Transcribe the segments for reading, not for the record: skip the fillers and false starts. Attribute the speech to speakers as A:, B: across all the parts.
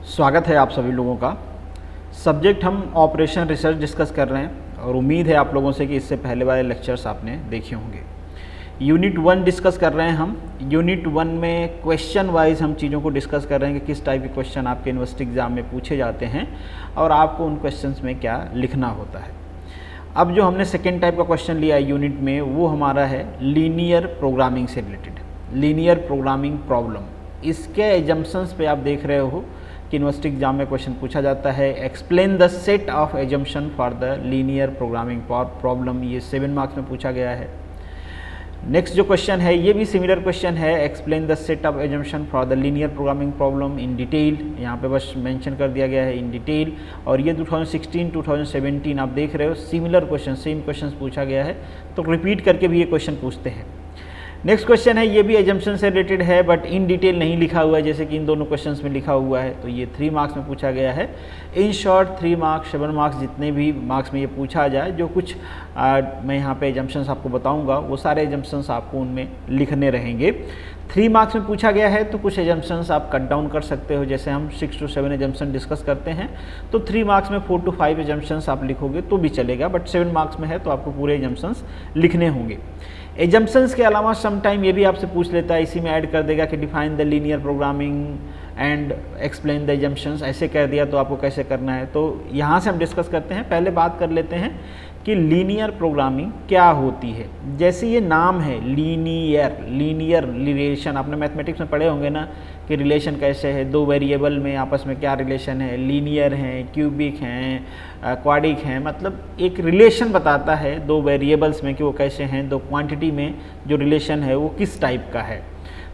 A: स्वागत है आप सभी लोगों का। सब्जेक्ट हम ऑपरेशन रिसर्च डिस्कस कर रहे हैं और उम्मीद है आप लोगों से कि इससे पहले वाले लेक्चर्स आपने देखे होंगे। यूनिट 1 डिस्कस कर रहे हैं हम। यूनिट 1 में क्वेश्चन वाइज हम चीज़ों को डिस्कस कर रहे हैं कि किस टाइप के क्वेश्चन आपके यूनिवर्सिटी एग्ज़ाम में पूछे जाते हैं और आपको उन क्वेश्चंस में क्या लिखना होता है। अब जो हमने सेकेंड टाइप का क्वेश्चन लिया है यूनिट में, वो हमारा है लीनियर प्रोग्रामिंग से रिलेटेड, लीनियर प्रोग्रामिंग प्रॉब्लम। इसके एजम्पशंस पे आप देख रहे हो कि यूनिवर्सिटी एग्जाम में क्वेश्चन पूछा जाता है, explain the set of assumption for the linear programming problem. ये 7 मार्क्स में पूछा गया है। नेक्स्ट जो क्वेश्चन है ये भी सिमिलर क्वेश्चन है, explain the set of assumption for the linear programming problem in detail. यहाँ पे बस मेंशन कर दिया गया है इन डिटेल। और ये 2016-2017 आप देख रहे हो सिमिलर क्वेश्चन, सेम क्वेश्चन पूछा गया है, तो रिपीट करके भी ये क्वेश्चन पूछते हैं। नेक्स्ट क्वेश्चन है, ये भी एजम्पशन से रिलेटेड है बट इन डिटेल नहीं लिखा हुआ है जैसे कि इन दोनों क्वेश्चंस में लिखा हुआ है, तो ये 3 मार्क्स में पूछा गया है। इन शॉर्ट 3 मार्क्स 7 मार्क्स जितने भी मार्क्स में ये पूछा जाए, जो कुछ मैं यहाँ पे एजम्पशंस आपको बताऊंगा वो सारे एजम्पशंस आपको उनमें लिखने रहेंगे। 3 मार्क्स में पूछा गया है तो कुछ एजम्पशंस आप कट डाउन कर सकते हो, जैसे हम 6 to 7 एजम्पशन डिस्कस करते हैं तो 3 मार्क्स में 4 to 5 एजम्पशंस आप लिखोगे तो भी चलेगा, बट 7 मार्क्स में है तो आपको पूरे एजम्पशंस लिखने होंगे। एजम्पशंस के अलावा सम टाइम ये भी आपसे पूछ लेता है, इसी में ऐड कर देगा कि define the linear programming and explain the assumptions, ऐसे कर दिया तो आपको कैसे करना है। तो यहाँ से हम डिस्कस करते हैं। पहले बात कर लेते हैं कि लीनियर प्रोग्रामिंग क्या होती है। जैसे ये नाम है लीनियर, लीनियर रिलेशन, आपने मैथमेटिक्स में पढ़े होंगे ना कि रिलेशन कैसे है, 2 वेरिएबल में आपस में क्या रिलेशन है, लीनियर हैं, क्यूबिक हैं, क्वाडिक हैं, मतलब एक रिलेशन बताता है 2 वेरिएबल्स में कि वो कैसे हैं, 2 क्वांटिटी में जो रिलेशन है वो किस टाइप का है।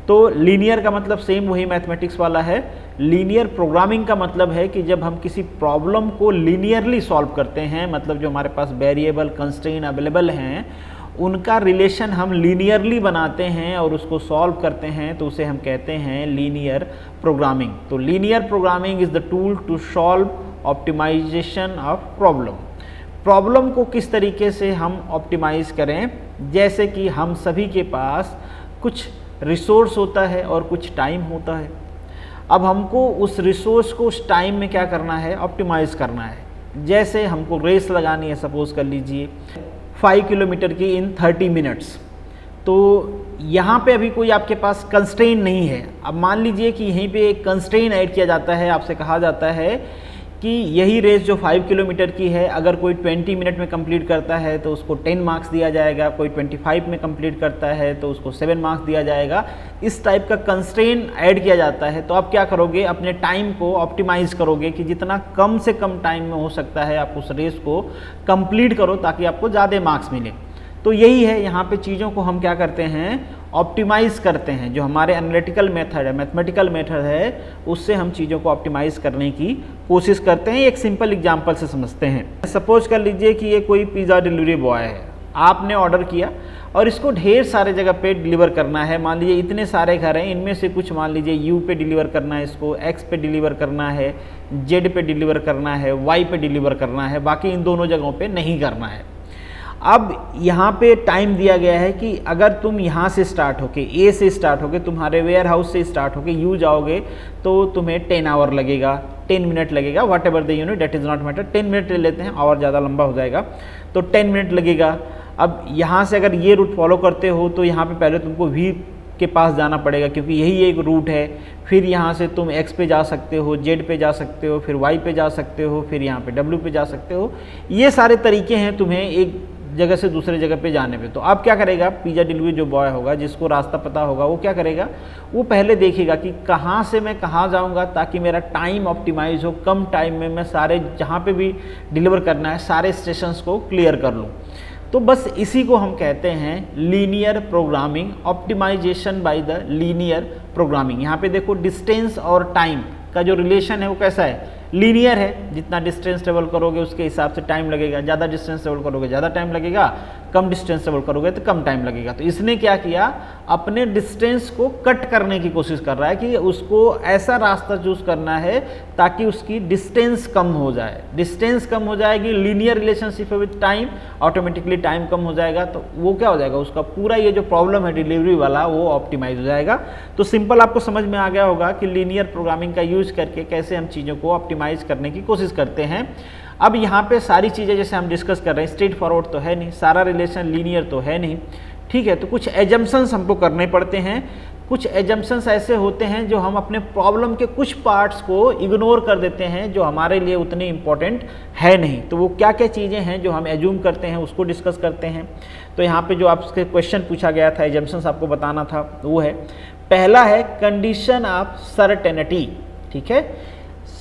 A: तो लीनियर का मतलब सेम वही मैथमेटिक्स वाला है। लीनियर प्रोग्रामिंग का मतलब है कि जब हम किसी प्रॉब्लम को लीनियरली सॉल्व करते हैं, मतलब जो हमारे पास वेरिएबल कंस्ट्रेंट अवेलेबल हैं उनका रिलेशन हम लीनियरली बनाते हैं और उसको सॉल्व करते हैं, तो उसे हम कहते हैं लीनियर प्रोग्रामिंग। तो linear programming is the tool to solve optimization of problem को किस तरीके से हम ऑप्टिमाइज करें। जैसे कि हम सभी के पास कुछ रिसोर्स होता है और कुछ टाइम होता है। अब हमको उस रिसोर्स को उस टाइम में क्या करना है, ऑप्टिमाइज करना है। जैसे हमको रेस लगानी है, सपोज कर लीजिए 5 किलोमीटर की इन 30 मिनट्स, तो यहाँ पे अभी कोई आपके पास कंस्ट्रेंट नहीं है। अब मान लीजिए कि यहीं पे एक कंस्ट्रेंट ऐड किया जाता है, आपसे कहा जाता है कि यही रेस जो 5 किलोमीटर की है अगर कोई 20 मिनट में कंप्लीट करता है तो उसको 10 मार्क्स दिया जाएगा, कोई 25 में कंप्लीट करता है तो उसको 7 मार्क्स दिया जाएगा। इस टाइप का कंस्ट्रेंट ऐड किया जाता है। तो आप क्या करोगे, अपने टाइम को ऑप्टिमाइज करोगे कि जितना कम से कम टाइम में हो सकता है आप उस रेस को कंप्लीट करो ताकि आपको ज़्यादा मार्क्स मिले। तो यही है, यहाँ पे चीज़ों को हम क्या करते हैं, ऑप्टिमाइज़ करते हैं। जो हमारे एनालिटिकल मेथड है, मैथमेटिकल मेथड है, उससे हम चीज़ों को ऑप्टिमाइज़ करने की कोशिश करते हैं। एक सिंपल एग्जांपल से समझते हैं। सपोज कर लीजिए कि ये कोई पिज़्ज़ा डिलीवरी बॉय है, आपने ऑर्डर किया और इसको ढेर सारे जगह पे डिलीवर करना है। मान लीजिए इतने सारे घर हैं, इनमें से कुछ मान लीजिए यू पे डिलीवर करना है, इसको एक्स पे डिलीवर करना है, जेड पे डिलीवर करना है, वाई पे डिलीवर करना है, बाकी इन दोनों जगहों पे नहीं करना है। अब यहाँ पे टाइम दिया गया है कि अगर तुम यहाँ से स्टार्ट होके, ए से स्टार्ट होके, तुम्हारे वेयर हाउस से स्टार्ट होके यू जाओगे तो तुम्हें 10 आवर लगेगा, 10 मिनट लगेगा, what ever the unit that is not matter. 10 minute ले लेते हैं, आवर ज़्यादा लंबा हो जाएगा, तो 10 मिनट लगेगा। अब यहाँ से अगर ये रूट फॉलो करते हो तो यहाँ पे पहले तुमको वी के पास जाना पड़ेगा क्योंकि यही एक रूट है। फिर यहाँ से तुम एक्स पे जा सकते हो, जेड पे जा सकते हो, फिर वाई पे जा सकते हो, फिर यहाँ पे डब्ल्यू पे जा सकते हो। ये सारे तरीके हैं तुम्हें एक जगह से दूसरे जगह पे जाने पे। तो अब क्या करेगा, पिज़्ज़ा डिलीवरी जो बॉय होगा, जिसको रास्ता पता होगा, वो क्या करेगा, वो पहले देखेगा कि कहाँ से मैं कहाँ जाऊँगा ताकि मेरा टाइम ऑप्टिमाइज हो, कम टाइम में मैं सारे जहाँ पे भी डिलीवर करना है सारे स्टेशंस को क्लियर कर लूँ। तो बस इसी को हम कहते हैं linear programming, optimization by the linear programming. यहाँ पे देखो डिस्टेंस और टाइम का जो रिलेशन है वो कैसा है, लीनियर है, जितना डिस्टेंस ट्रेवल करोगे उसके हिसाब से टाइम लगेगा, ज़्यादा डिस्टेंस ट्रेवल करोगे ज़्यादा टाइम लगेगा, कम डिस्टेंस ट्रेवल करोगे तो कम टाइम लगेगा। तो इसने क्या किया, अपने डिस्टेंस को कट करने की कोशिश कर रहा है कि उसको ऐसा रास्ता चूज करना है ताकि उसकी डिस्टेंस कम हो जाए। डिस्टेंस कम हो जाएगी, लीनियर रिलेशनशिप है विद टाइम, ऑटोमेटिकली टाइम कम हो जाएगा, तो वो क्या हो जाएगा, उसका पूरा ये जो प्रॉब्लम है डिलीवरी वाला वो ऑप्टिमाइज हो जाएगा। तो सिंपल आपको समझ में आ गया होगा कि लीनियर प्रोग्रामिंग का यूज करके कैसे हम चीज़ों को ऑप्टिमाइज करने की कोशिश करते हैं। अब यहाँ पे सारी चीज़ें जैसे हम डिस्कस कर रहे हैं, स्ट्रेट फॉरवर्ड तो है नहीं, सारा रिलेशन लीनियर तो है नहीं, ठीक है। तो कुछ एजम्पशंस हमको करने पड़ते हैं। कुछ एजम्पशंस ऐसे होते हैं जो हम अपने प्रॉब्लम के कुछ पार्ट्स को इग्नोर कर देते हैं जो हमारे लिए उतने इंपॉर्टेंट है नहीं। तो वो क्या क्या चीज़ें हैं जो हम एज्यूम करते हैं उसको डिस्कस करते हैं। तो यहाँ पे जो आपसे क्वेश्चन पूछा गया था, एजम्पशंस आपको बताना था, वो है, पहला है कंडीशन ऑफ सर्टेनिटी, ठीक है।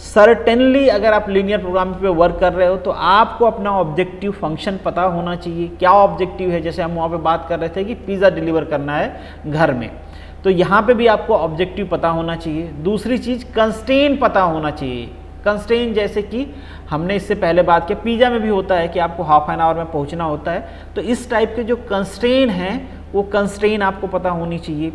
A: सर्टेनली अगर आप लीनियर प्रोग्रामिंग पे वर्क कर रहे हो तो आपको अपना ऑब्जेक्टिव फंक्शन पता होना चाहिए। क्या ऑब्जेक्टिव है, जैसे हम वहाँ पे बात कर रहे थे कि पिज़्ज़ा डिलीवर करना है घर में, तो यहाँ पे भी आपको ऑब्जेक्टिव पता होना चाहिए। दूसरी चीज़ कंस्ट्रेंट पता होना चाहिए। कंस्ट्रेंट जैसे कि हमने इससे पहले बात किया, पिज़्ज़ा में भी होता है कि आपको हाफ एन आवर में पहुँचना होता है, तो इस टाइप के जो कंस्ट्रेंट हैं वो कंस्ट्रेंट आपको पता होनी चाहिए।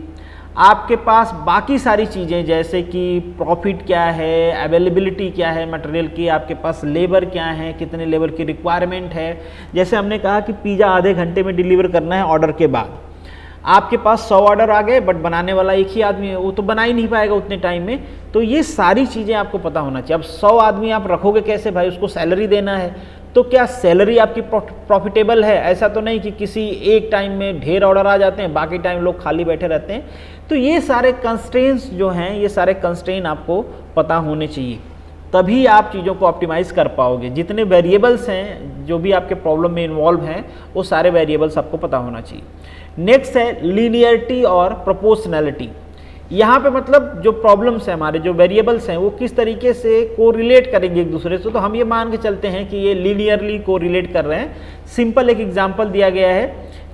A: आपके पास बाकी सारी चीज़ें जैसे कि प्रॉफिट क्या है, अवेलेबिलिटी क्या है मटेरियल की, आपके पास लेबर क्या है, कितने लेबर की रिक्वायरमेंट है। जैसे हमने कहा कि पिज़्ज़ा आधे घंटे में डिलीवर करना है ऑर्डर के बाद, आपके पास 100 ऑर्डर आ गए बट बनाने वाला एक ही आदमी है, वो तो बना ही नहीं पाएगा उतने टाइम में। तो ये सारी चीज़ें आपको पता होना चाहिए। अब 100 आदमी आप रखोगे कैसे भाई, उसको सैलरी देना है, तो क्या सैलरी आपकी प्रॉफिटेबल है? ऐसा तो नहीं कि किसी एक टाइम में ढेर ऑर्डर आ जाते हैं, बाकी टाइम लोग खाली बैठे रहते हैं। तो ये सारे कंस्ट्रेंट्स जो हैं, ये सारे कंस्ट्रेंट आपको पता होने चाहिए, तभी आप चीज़ों को ऑप्टिमाइज़ कर पाओगे। जितने वेरिएबल्स हैं जो भी आपके प्रॉब्लम में इन्वॉल्व हैं, वो सारे वेरिएबल्स आपको पता होना चाहिए। नेक्स्ट है लीनियरिटी और प्रोपोर्शनैलिटी। यहाँ पे मतलब जो प्रॉब्लम्स हैं हमारे, जो वेरिएबल्स हैं, वो किस तरीके से कोरिलेट करेंगे एक दूसरे से। तो हम ये मान के चलते हैं कि ये लीनियरली कोरिलेट कर रहे हैं। सिंपल एक एग्जांपल दिया गया है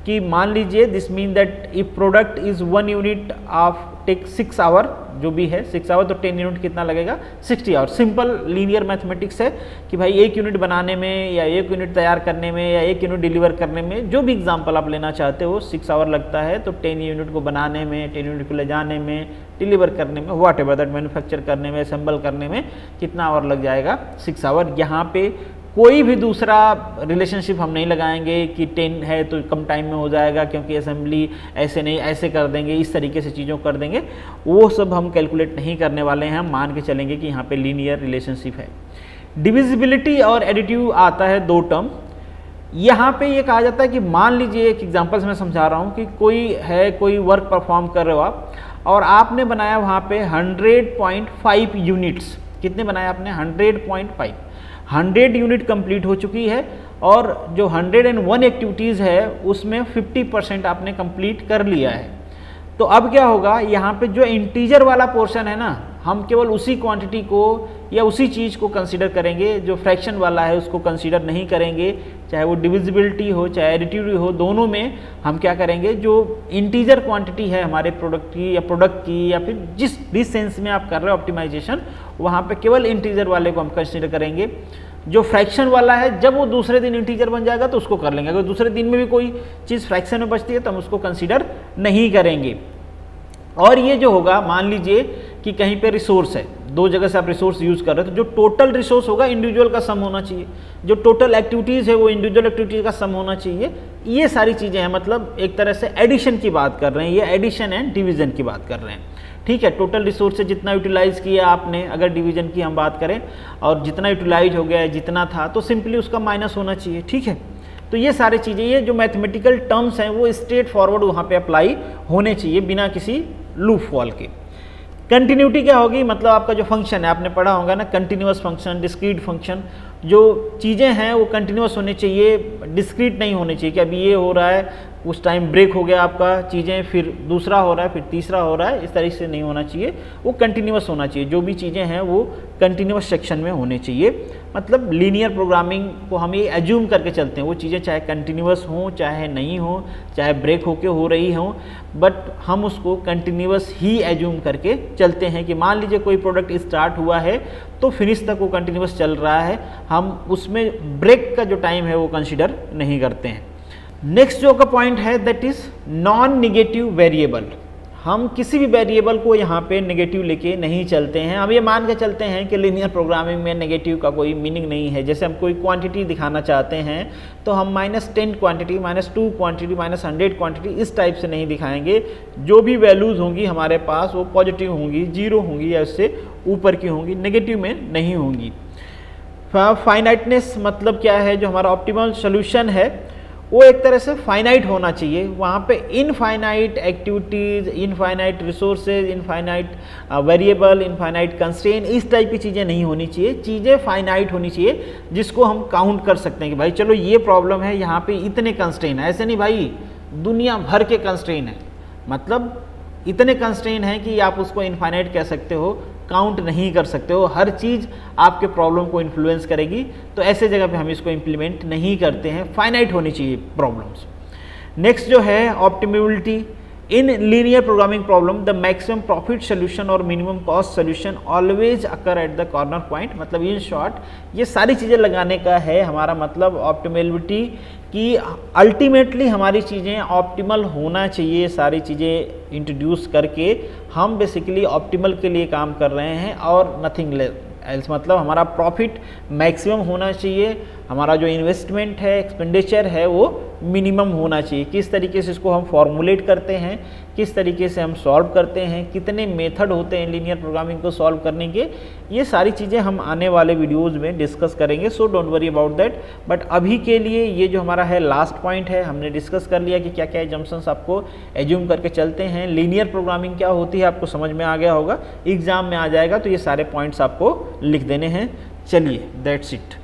A: कि मान लीजिए this mean that if product is 1 unit of take 6 hour, जो भी है 6 आवर, तो 10 यूनिट कितना लगेगा, 60 आवर। सिंपल लीनियर मैथमेटिक्स है कि भाई 1 यूनिट बनाने में या 1 यूनिट तैयार करने में या 1 यूनिट डिलीवर करने में, जो भी एग्जांपल आप लेना चाहते हो, 6 आवर लगता है। तो 10 यूनिट को बनाने में, 10 यूनिट को ले जाने में, डिलीवर करने में, व्हाट एवर दैट, मैन्युफैक्चर करने में, असेंबल करने में कितना आवर लग जाएगा, 6 आवर। यहाँ पे कोई भी दूसरा रिलेशनशिप हम नहीं लगाएंगे कि 10 है तो कम टाइम में हो जाएगा क्योंकि असेंबली ऐसे नहीं, ऐसे कर देंगे, इस तरीके से चीज़ों कर देंगे, वो सब हम कैलकुलेट नहीं करने वाले हैं। हम मान के चलेंगे कि यहाँ पे लीनियर रिलेशनशिप है। डिविजिबिलिटी और एडिटिव आता है 2 टर्म। यहाँ पे ये कहा जाता है कि मान लीजिए, एक एग्जांपल से मैं समझा रहा हूँ कि कोई वर्क परफॉर्म कर रहे हो आप, और आपने बनाया वहाँ पे 100.5 यूनिट्स। कितने बनाए आपने, 100.5। 100 यूनिट कंप्लीट हो चुकी है और जो 101 एक्टिविटीज़ है उसमें 50% आपने कंप्लीट कर लिया है। तो अब क्या होगा, यहाँ पे जो इंटीजर वाला पोर्शन है ना, हम केवल उसी क्वांटिटी को या उसी चीज़ को कंसीडर करेंगे, जो फ्रैक्शन वाला है उसको कंसीडर नहीं करेंगे। चाहे वो डिविजिबिलिटी हो चाहे एडिटिव हो, दोनों में हम क्या करेंगे, जो इंटीजर क्वांटिटी है हमारे प्रोडक्ट की या फिर जिस भी सेंस में आप कर रहे हो ऑप्टिमाइजेशन, वहाँ पे केवल इंटीजर वाले को हम कंसीडर करेंगे। जो फ्रैक्शन वाला है, जब वो दूसरे दिन इंटीजर बन जाएगा तो उसको कर लेंगे। अगर दूसरे दिन में भी कोई चीज़ फ्रैक्शन में बचती है तो हम उसको कंसीडर नहीं करेंगे। और ये जो होगा, मान लीजिए कि कहीं पे रिसोर्स है, 2 जगह से आप रिसोर्स यूज़ कर रहे हो, तो जो टोटल रिसोर्स होगा इंडिविजुअल का सम होना चाहिए, जो टोटल एक्टिविटीज़ है वो इंडिविजुअल एक्टिविटीज़ का सम होना चाहिए। ये सारी चीज़ें हैं, मतलब एक तरह से एडिशन की बात कर रहे हैं, ये एडिशन एंड डिवीजन की बात कर रहे हैं, ठीक है। टोटल रिसोर्स से जितना यूटिलाइज किया आपने, अगर डिवीजन की हम बात करें, और जितना यूटिलाइज हो गया है, जितना था, तो सिंपली उसका माइनस होना चाहिए, ठीक है। तो ये सारी चीज़ें, ये जो मैथमेटिकल टर्म्स हैं वो स्ट्रेट फॉरवर्ड वहाँ पे अप्लाई होने चाहिए बिना किसी लूप फॉल के। कंटिन्यूटी क्या होगी, मतलब आपका जो फंक्शन है, आपने पढ़ा होगा ना, कंटिन्यूअस फंक्शन, डिस्क्रीट फंक्शन। जो चीज़ें हैं वो कंटिन्यूअस होनी चाहिए, डिस्क्रीट नहीं होनी चाहिए कि अभी ये हो रहा है उस टाइम ब्रेक हो गया आपका चीज़ें, फिर दूसरा हो रहा है, फिर तीसरा हो रहा है, इस तरीके से नहीं होना चाहिए। वो कंटिन्यूस होना चाहिए, जो भी चीज़ें हैं वो कंटिन्यूस सेक्शन में होने चाहिए। मतलब लीनियर प्रोग्रामिंग को हम ये एज्यूम करके चलते हैं, वो चीज़ें चाहे कंटिन्यूस हों चाहे नहीं हों, चाहे ब्रेक होके हो रही हों, बट हम उसको कंटिन्यूस ही एज्यूम करके चलते हैं कि मान लीजिए कोई प्रोडक्ट स्टार्ट हुआ है तो फिनिश तक वो कंटिन्यूस चल रहा है, हम उसमें ब्रेक का जो टाइम है वो कंसिडर नहीं करते हैं। नेक्स्ट जो का पॉइंट है that is non negative variable. हम किसी भी वेरिएबल को यहाँ पे नेगेटिव लेके नहीं चलते हैं। हम ये मान के चलते हैं कि लीनियर प्रोग्रामिंग में नेगेटिव का कोई मीनिंग नहीं है। जैसे हम कोई क्वांटिटी दिखाना चाहते हैं तो हम -10 क्वांटिटी, -2 क्वांटिटी, -100 क्वांटिटी इस टाइप से नहीं दिखाएंगे। जो भी वैल्यूज़ होंगी हमारे पास वो पॉजिटिव होंगी, जीरो होंगी या उससे ऊपर की होंगी, नेगेटिव में नहीं होंगी। फाइनाइटनेस मतलब क्या है, जो हमारा ऑप्टिमल सोल्यूशन है वो एक तरह से फाइनाइट होना चाहिए। वहाँ पे infinite activities, infinite resources, infinite variable, infinite constraint, इस टाइप की चीज़ें नहीं होनी चाहिए। चीज़ें फाइनाइट होनी चाहिए जिसको हम काउंट कर सकते हैं कि भाई चलो ये प्रॉब्लम है, यहाँ पे इतने कंस्ट्रेंट है। ऐसे नहीं भाई दुनिया भर के कंस्ट्रेंट हैं, मतलब इतने कंस्ट्रेंट हैं कि आप उसको इनफाइनाइट कह सकते हो, काउंट नहीं कर सकते हो। हर चीज़ आपके प्रॉब्लम को इन्फ्लुएंस करेगी, तो ऐसे जगह पे हम इसको इम्प्लीमेंट नहीं करते हैं। फाइनाइट होनी चाहिए प्रॉब्लम्स। नेक्स्ट जो है optimality. In linear programming problem the maximum profit solution और minimum cost solution always occur at the corner point. मतलब इन शॉर्ट ये सारी चीज़ें लगाने का है हमारा मतलब ऑप्टिमेबिलिटी कि अल्टीमेटली हमारी चीज़ें ऑप्टिमल होना चाहिए। सारी चीज़ें इंट्रोड्यूस करके हम बेसिकली ऑप्टिमल के लिए काम कर रहे हैं और नथिंग एल्स। मतलब हमारा प्रॉफिट मैक्सिमम होना चाहिए, हमारा जो इन्वेस्टमेंट है, एक्सपेंडिचर है, वो मिनिमम होना चाहिए। किस तरीके से इसको हम फॉर्मुलेट करते हैं, किस तरीके से हम सॉल्व करते हैं, कितने मेथड होते हैं लीनियर प्रोग्रामिंग को सॉल्व करने के, ये सारी चीज़ें हम आने वाले वीडियोज़ में डिस्कस करेंगे। So don't worry about that. But अभी के लिए ये जो हमारा है लास्ट पॉइंट है, हमने डिस्कस कर लिया कि क्या क्या एजम्पशंस आपको एज्यूम करके चलते हैं। लीनियर प्रोग्रामिंग क्या होती है आपको समझ में आ गया होगा, एग्जाम में आ जाएगा तो ये सारे पॉइंट्स आपको लिख देने हैं। चलिए दैट्स इट।